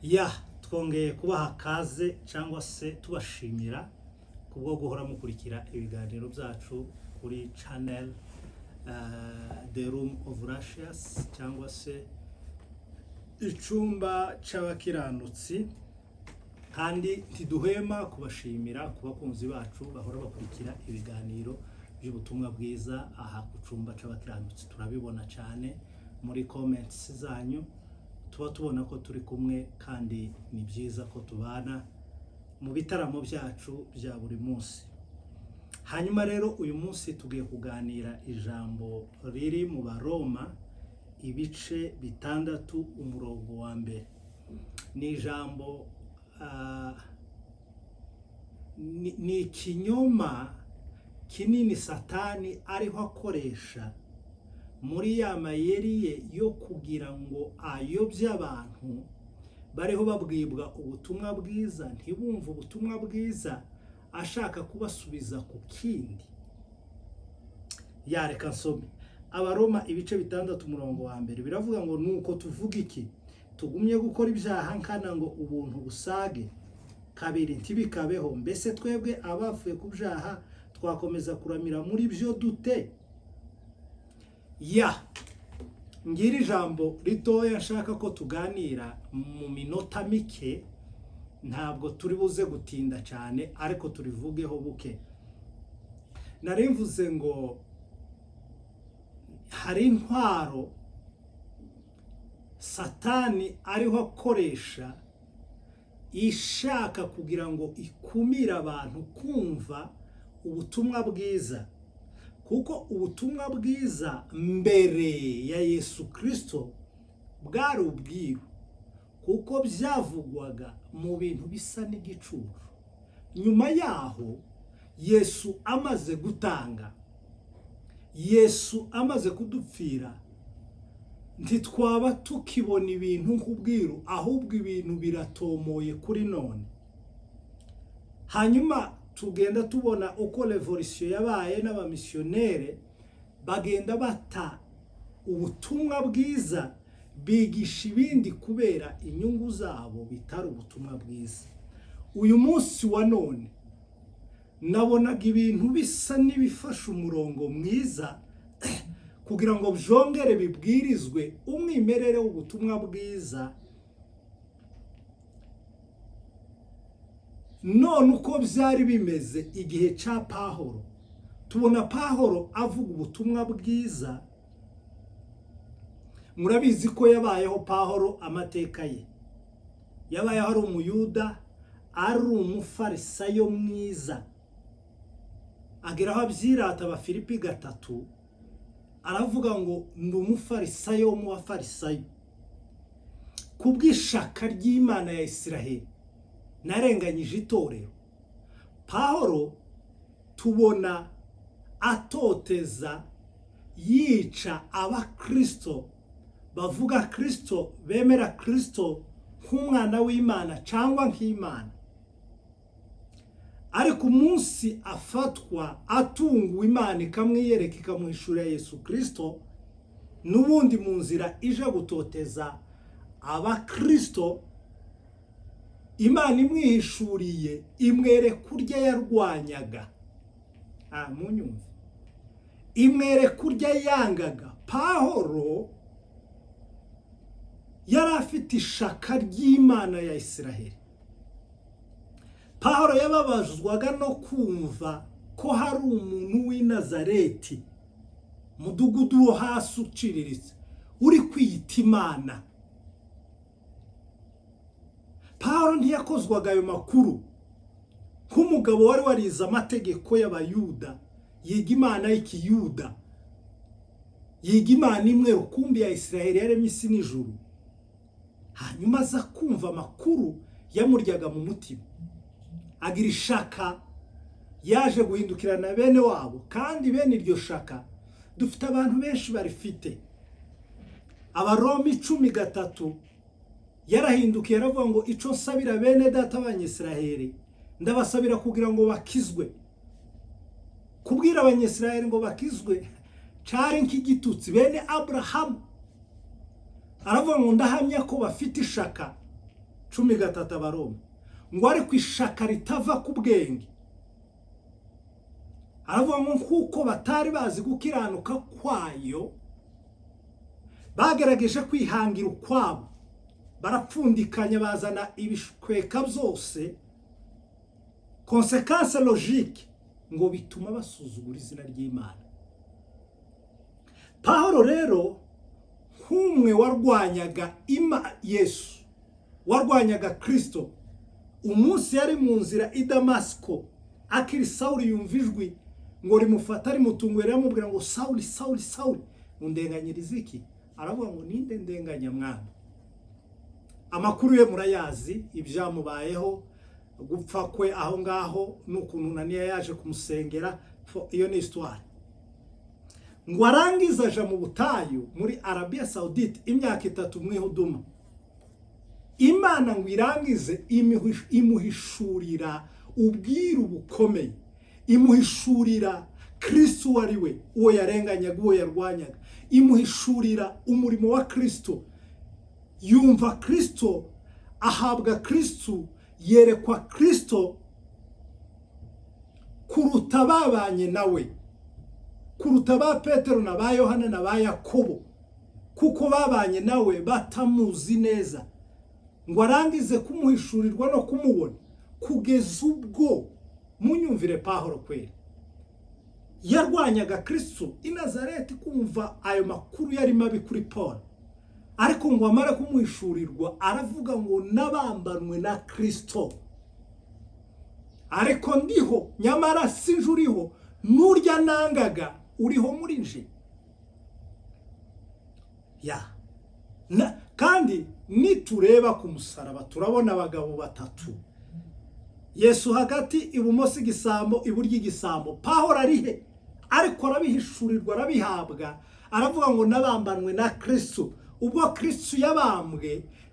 ya twongeye kubaha kaze cyangwa se tubashimira kubwo guhora mukurikira ibiganiro byacu kuri channel The Room of Righteous cyangwa se icumba c'abakiranutsi, kandi ntiduhema kubashimira ku bakunzi bacu bahora bakurikira ibiganiro by'ubutumwa bwiza aha ku cumba c'abakiranutsi. Turabibona cyane muri comments zanyu, tuba tubona ko turi kumwe, kandi ni byiza ko tubana mu bitaramo byacu bya buri munsi. Hanyuma rero uyu munsi tugiye kuganira ijambo riri mu Baroma ibice 6 umurongo wa mbere. Ni ijambo ni ikinyoma kinini Satani ariho akoresha muri ya mayeri ye yo kugira ngo ayobye abantu bariho babwibwa ubutumwa bwiza ntibumve ubutumwa bwiza, ashaka kubasubiza ku kindi. Yareka nsome Abaroma ibice 6 umurongo wa mbere. Biravuga ngo nuko tuvuga iki? Tugumye gukora ibyaha nkana ngo ubuntu busage? Kabiri ntibikabeho. Mbese twebwe abavuye ku byaha twakomeza kuramira muri byo dute? Ngira ijambo ritoya nshaka ko tuganira mu minota mike, ntabwo turi buze gutinda cyane ariko turivugeho buke. Narimvuze ngo hari intwaro Satani ariho akoresha ishaka kugira ngo ikumire abantu kumva ubutumwa bwiza, kuko ubutumwa bwiza mbere ya Yesu Kristo bwari ubwiru, kuko byavugwaga mu bintu bisa n'igicucu. Nyuma yaho Yesu amaze gutanga, Yesu amaze kudupfira, ntitwaba tukibona ibintu nk'ubwiru, ahubwo ibintu biratomoye kuri none. Hanyuma tugenda tubona uko revolution yabaye n'abamisiyonere bagenda bata ubutumwa bwiza, bigisha ibindi kubera inyungu zabo bitari ubutumwa bwiza. Uyu munsi wa none nabonaga ibintu bisa n'ibifasha umurongo mwiza kugira ngo byongere bibwirizwe umwimerere w'ubutumwa bwiza. None uko byari bimeze igihe cya Pawulo, tubona Pawulo avuga ubutumwa bwiza. Murabizi ko yabayeho Pawulo amateka ye, yabayeho ari umuyuda, ari umufarisayo mwiza, ageraho abyirata Abafilipi 3, aravuga ngo ndi umufarisayo mu bafarisayo, kubw'ishaka ry'Imana ya Isiraheli narenganyije itorero. Pawulo tubona atoteza, yica abakristo bavuga Kristo, bemera Kristo nk'umwana w'Imana cyangwa nk'Imana. Ariko umunsi afatwa atunguwe, Imana ikamwiyereka ikamuhishura Yesu Kristo, n'ubundi mu nzira ije gutoteza abakristo, Imana imwihishuriye imwereka urya yarwanyaga. Munyumve, imwereka urya yangaga. Pawulo yari afite ishaka ry'Imana ya Isiraheli. Pawulo yababazwaga no kumva ko hari umuntu w'i Nazareti, mudugudu wo hasi uciriritse, uri kwiyita Imana. Pawulo ntiyakozwaga ayo makuru nk'umugabo wari warize amategeko y'Abayuda, yiga Imana y'Ikiyuda, yiga Imana imwe rukumbi ya Isiraheli yaremye isi n'ijuru. Hanyuma aza kumva amakuru yamuryaga mu mutima, agira ishaka, yaje guhindukirana bene wabo. Kandi bene iryo shaka dufite abantu benshi barifite. Abaroma 10:3 yarahindukiye aravuga ngo ico nsabira bene data abanyisiraheli ndabasabira kugira ngo bakizwe. Kubwira abanyisiraheli ngo bakizwe cari nk'igitutsi. Bene Abrahamu aravuga ngo ndahamya ko bafite ishaka 13 Abaroma ngo ariko ishaka ritava ku bwenge aravuga ngo kuko batari bazi gukiranuka kwayo bagerageje kwihangira ukwabo barapfundikanya bazana ibishweka byose konsekanse logique ngo bituma basuzugura izina ry'Imana. Pawulo rero nk'umwe warwanyaga Yesu warwanyaga Kristo umunsi yari mu nzira i Damasiko akiri Sawuli yumva ijwi ngo rimufata rimutunguye ramubwira ngo Sawuli Sawuli Sawuli undenganyiriza iki aravuga ngo ninde ndenganya mwana. Amakuru ye murayazi ibyamubayeho gupfa kwe aho ngaho n'ukuntu Naniya yaje kumusengera iyo ni histoire. Ngo arangiza aja mu butayu muri Arabia Saudite imyaka 3 mwihuduma. Imana ngo irangize imuhishurira ubwiru bukomeye imuhishurira Kristo wariwe uwo yarenganyaga uwo yarwanyaga imuhishurira umurimo wa Kristo yumva Kristo ahabwa Kristo yerekwa Kristo kuruta babanye nawe kuruta ba Petero na ba Yohana na ba Yakobo kuko babanye nawe batamuzi neza. Ngo arangize kumuhishurirwa no kumubona kugeza ubwo munyumvire Pawulo kweli yarwanyaga Kristo i Nazareti kumva ayo makuru yari mabi kuri Paul ariko ngo amara kumuhishurirwa aravuga ngo nabambanwe na Kristo ariko ndiho nyamara sinjuriho nurya nangaga uriho muri nje kandi nitureba ku musaraba turabona abagabo batatu Yesu hagati ibumoso igisambo iburyo igisambo. Pawulo arihe ariko arabihishurirwa arabihabwa aravuga ngo nabambanwe na Kristo. Ubwo Kristo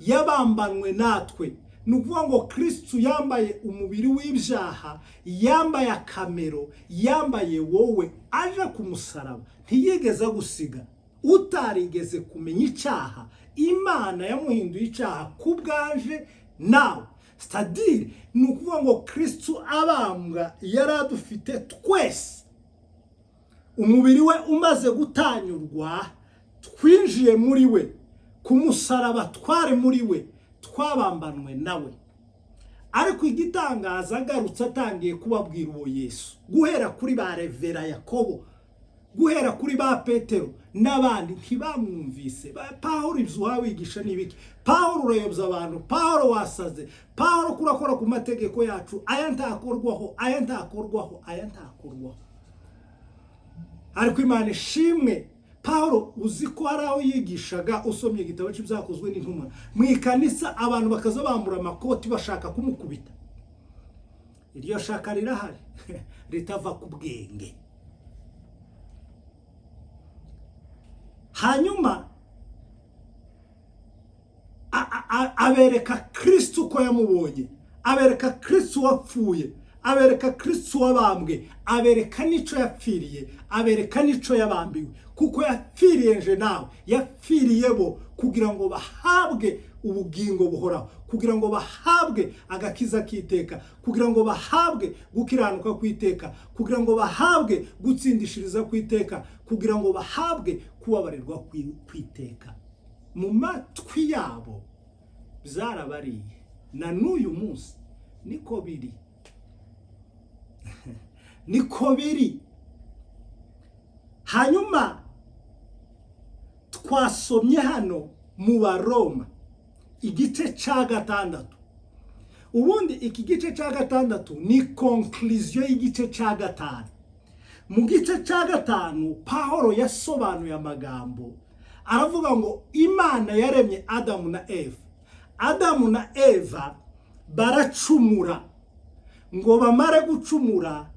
yabambanwe natwe nukuvuga ngo Kristo yambaye umubiri w'ibyaha yambaye akamero yambaye wowe aje ku musaraba ntiyigeze gusiga utarigeze kumenya icyaha Imana yamuhinduye icyaha kubwaje nawe c'est-à-dire nukuvuga ngo Kristo abambwa yaradufite twese umubiri we umaze gutanyurwa twinjiye muri we ku musaraba tware muri we twabambanwe nawe. Ariko igitangaza agarutse atangiye kubabwira uwo Yesu guhera kuri ba Revera Yakobo guhera kuri ba Petero n'abandi ntibamwumvise. Pawulo ibyo wigisha nibiki Pawulo urayobya abantu Pawulo wasaze Pawulo kurakora ku mategeko yacu aya ntakorwaho ariko Imana ishimwe Pawulo uzi ko hari aho yigishaga usomye igitabo cy'ibyakozwe n'intumwa mu ikanisa abantu bakaza bambura amakoti bashaka kumukubita. Iryo shaka rirahari ritava ku bwenge. Hanyuma abereka Kristo ko yamubonye abereka Kristo wapfuye abereka Kristo wabambwe abereka nico yapfiriye abereka nico yabambiwe kuko yapfiriye nje nawe yapfiriye bo kugira ngo bahabwe ubugingo buhoraho kugira ngo bahabwe agakiza kiteka kugira ngo bahabwe gukiranuka kwiteka kugira ngo bahabwe gutsindishiriza kwiteka kugira ngo bahabwe kubabarirwa kwiteka. Mu matwi yabo byarabariye na n'uyu munsi niko biri niko biri. Hanyuma twasomye hano mu Baroma igice ca 6. Ubundi iki gice ca 6 ni conclusion y'igice ca 5. Mu gice ca 5 Pawulo yasobanuye amagambo aravuga ngo Imana yaremye Adamu na Eva. Adamu na Eva baracumura ngo bamare gucumura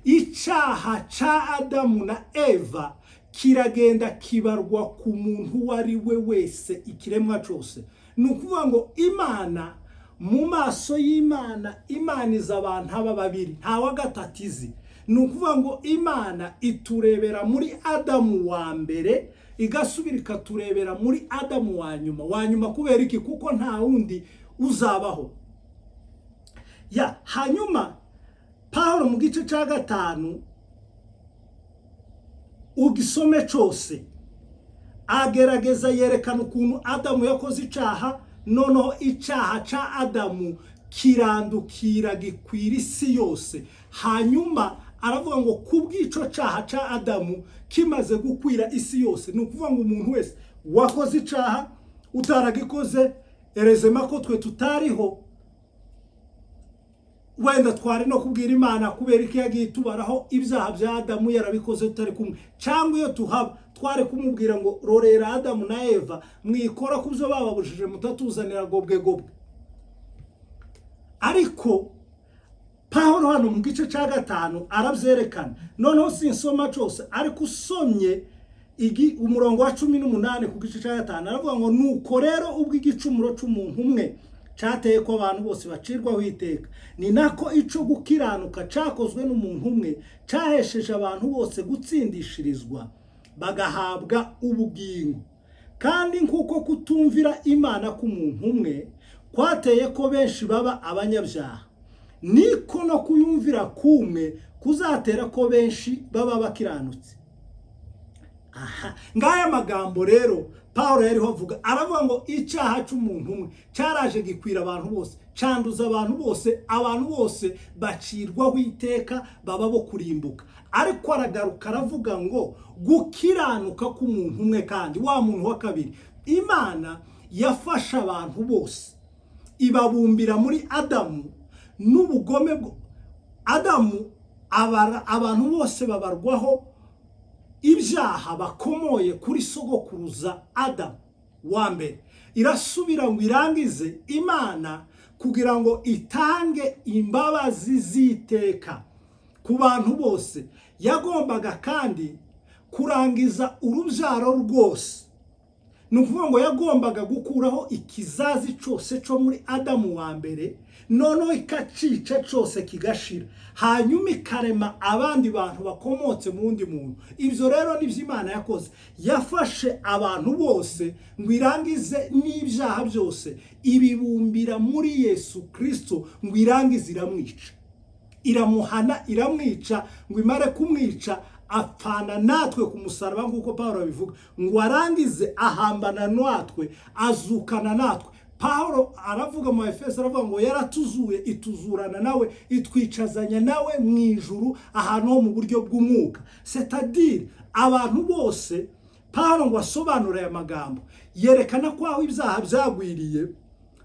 icyaha ca Adamu na Eva kiragenda kibarwa ku muntu wari we wese ikiremwa cyose. Nukuvuga ngo Imana mu maso y'Imana imaniza abantu aba babiri nta wa gatatizi. Nukuvuga ngo Imana iturebera muri Adamu wa mbere igasubira ikaturebera muri Adamu wa nyuma kubera iki kuko nta wundi uzabaho. Ya hanyuma Pawulo mu gice cya 5 ugisome cyose agerageza yerekana ukuntu Adamu yakoze icyaha, noneho icyaha cya Adamu kirandukira gikwira isi yose. Hanyuma aravuga ngo kubw'ico cyaha cya Adamu kimaze gukwira isi yose, ni ukuvuga ngo umuntu wese wakoze icyaha utaragikoze, erezema ko twe tutariho, wenda twari no kubwira Imana kubera iki yagiye tubaraho ibyaha bya Adamu yarabikoze tutari kumwe, cyangwa iyo tuhaba twari kumubwira ngo rorera Adamu na Eva mwikora kubyo bababujije mutatuzanira gobwe gobwe. Ariko Pawulo hano mu gice cya 5 arabyerekana, noneho sinsoma cyose, ariko usomye umurongo wa 18 ku gice cya 5 aravuga ngo nuko rero ubwo igicumuro cy'umuntu umwe cyateye ko abantu bose bacirwaho iteka, ni nako ico gukiranuka cyakozwe n'umuntu umwe cyahesheje abantu bose gutsindishirizwa bagahabwa ubugingo. Kandi nkuko kutumvira Imana k'umuntu umwe kwateye ko benshi baba abanyabyaha, niko no kuyumvira kumwe kuzatera ko benshi baba bakiranutse. Aha, ngaya magambo rero Pawulo yariho avuga, aravuga ngo icyaha cy'umuntu umwe cyaraje gikwira abantu bose, cyanduza abantu bose, abantu bose bacirwaho iteka baba bo kurimbuka. Ariko aragaruka aravuga ngo gukiranuka k'umuntu umwe, kandi wa muntu wa kabiri Imana yafasha abantu bose ibabumbira muri Adamu n'ubugome bwo Adamu. Abantu bose babarwaho ibyaha bakomoye kuri sogokuruza Adamu wa mbere. Irasubira ngo irangize Imana kugira ngo itange imbabazi z'iteka ku bantu bose, yagombaga kandi kurangiza urubyaro rwose. Ni ukuvuga ngo yagombaga gukuraho ikizazi cyose cyo muri Adamu wa mbere, noneho ikacica cyose kigashira, hanyuma ikarema abandi bantu bakomotse mu wundi muntu. Ibyo rero nibyo Imana yakoze, yafashe abantu bose ngo irangize n'ibyaha byose, ibibumbira muri Yesu Kristo ngo irangize iramwica, iramuhana, iramwica, ngo imare kumwica apfana natwe ku musaraba nk'uko Pawulo abivuga, ngo arangize ahambana natwe, azukana natwe. Pawulo aravuga mu Efeso, aravuga ngo yaratuzuye ituzurana nawe, itwicazanya nawe mu ijuru ahantu ho mu buryo bw'umwuka. C'est-à-dire abantu bose Pawulo ngo asobanura aya magambo yerekana ko aho ibyaha byagwiriye,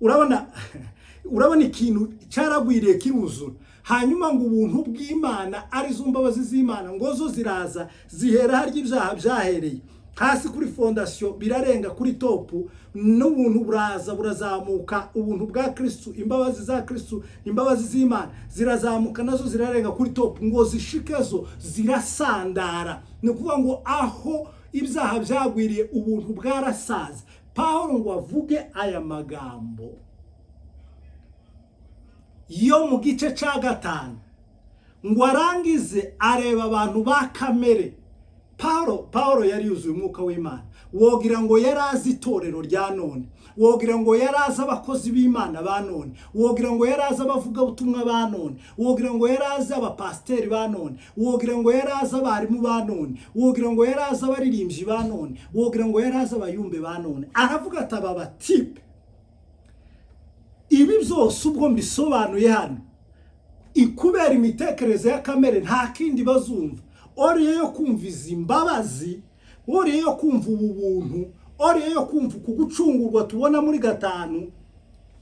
urabona ikintu cyaragwiriye kiruzura, hanyuma ngo ubuntu bw'Imana arizo mbabazi z'Imana ngo zo ziraza zihera harya ibyaha byahereye hasi kuri fondation, birarenga kuri topu, n'ubuntu buraza burazamuka, ubuntu bwa Kristo, imbabazi za Kristo, imbabazi z'Imana zirazamuka nazo zirarenga kuri topu, ngo zishikezo zirasandara. Ni ukuvuga ngo aho ibyaha byagwiriye ubuntu bwarasaze. Pawulo ngo avuge aya magambo yo mu gice cya 5 ngo arangize areba abantu ba kamere. Pawulo yari yuzuye umwuka w'Imana, wogira ngo yarazi itorero rya none, wogira ngo yarazi abakozi b'Imana ba none, wogira ngo yarazi abavuga ubutumwa ba none, wogira ngo yarazi abapasiteri ba none, wogira ngo yarazi abarimu ba none, wogira ngo yarazi abaririmbyi ba none, wogira ngo yarazi abayumbe ba none. Aravuga ati aba batipe, ibi byose ubwo mbisobanuye hano, ikubera imitekerereze ya kamere nta kindi bazumva. Oriye yo kumva izi mbabazi, oriye yo kumva ubu buntu, oriye yo kumva kugucungurwa tubona muri 5,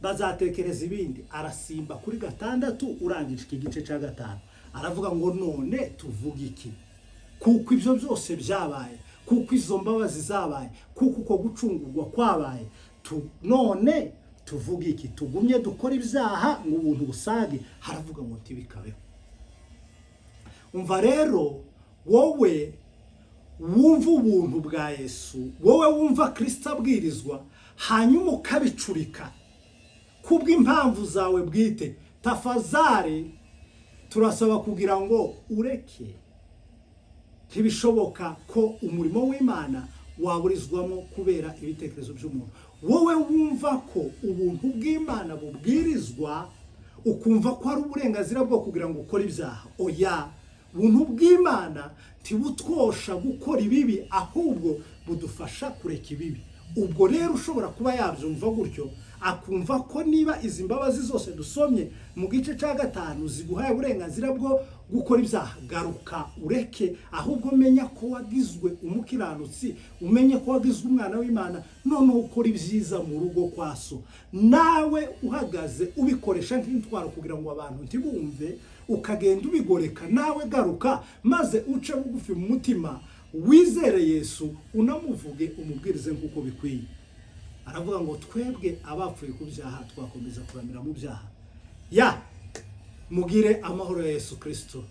bazatekereza ibindi. Arasimba kuri 6 urangije iki gice cya 5, aravuga ngo none tuvuga iki? Kuko ibyo byose byabaye, kuko izo mbabazi zabaye, kuko uko gucungurwa kwabaye, none tuvuga iki? Tugumye dukora ibyaha ngo ubuntu busage? Haravuga ngo ntibikabeho. Umva rero, wowe wumva ubuntu bwa Yesu, wowe wumva Kristo abwirizwa, hanyuma ukabicurika kubw'impamvu zawe bwite, tafazari turasaba kugira ngo ureke. Ntibishoboka ko umurimo w'Imana waburizwamo kubera ibitekerezo by'umuntu. wowe wumva ko ubuntu bw'Imana bubwirizwa ukumva ko ari uburenganzira bwo kugira ngo ukore ibyaha. Oya, ubuntu bw'Imana ntibutwosha gukora ibibi, ahubwo budufasha kureka ibibi. Ubwo rero ushobora kuba yabyumva gutyo, akumva ko niba izi mbabazi zose dusomye mu gice cya 5 ziguhaye uburenganzira bwo gukora ibyaha, garuka ureke, ahubwo menya ko wagizwe umukiranutsi, umenye ko wagizwe umwana w'Imana, none ukora ibyiza mu rugo kwa so. Nawe uhagaze ubikoresha nk'intwaro kugira ngo abantu ntibumve, ukagenda ubigoreka, nawe garuka maze uce bugufi mu mutima, wizere Yesu, unamuvuge, umubwirize nk'uko bikwiye. Aravuga ngo twebwe abapfuye ku byaha twakomeza kuramira mu byaha. Mugire amahoro ya Yesu Kristo.